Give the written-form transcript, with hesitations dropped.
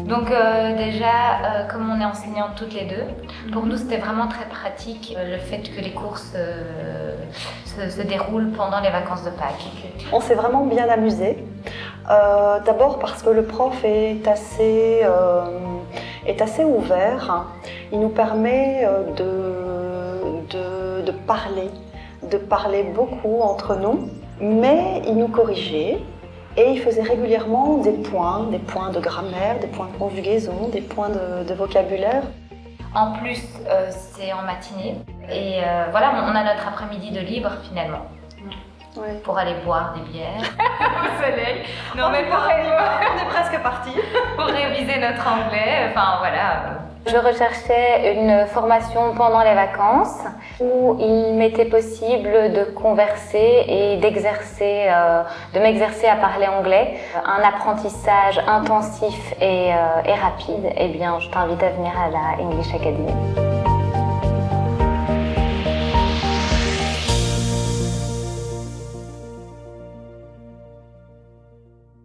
Donc déjà, comme on est enseignantes toutes les deux, pour nous c'était vraiment très pratique le fait que les cours se déroulent pendant les vacances de Pâques. On s'est vraiment bien amusé. D'abord parce que le prof est assez ouvert. Il nous permet de parler beaucoup entre nous, mais il nous corrigeait. Et il faisait régulièrement des points de grammaire, des points de conjugaison, des points de vocabulaire. En plus, c'est en matinée. Et voilà, on a notre après-midi de libre finalement. Oui. Pour aller boire des bières au soleil. Non, mais on est presque partis. Pour réviser notre anglais, enfin voilà. Je recherchais une formation pendant les vacances où il m'était possible de converser et de m'exercer à parler anglais. Un apprentissage intensif et rapide, eh bien, je t'invite à venir à la English Academy.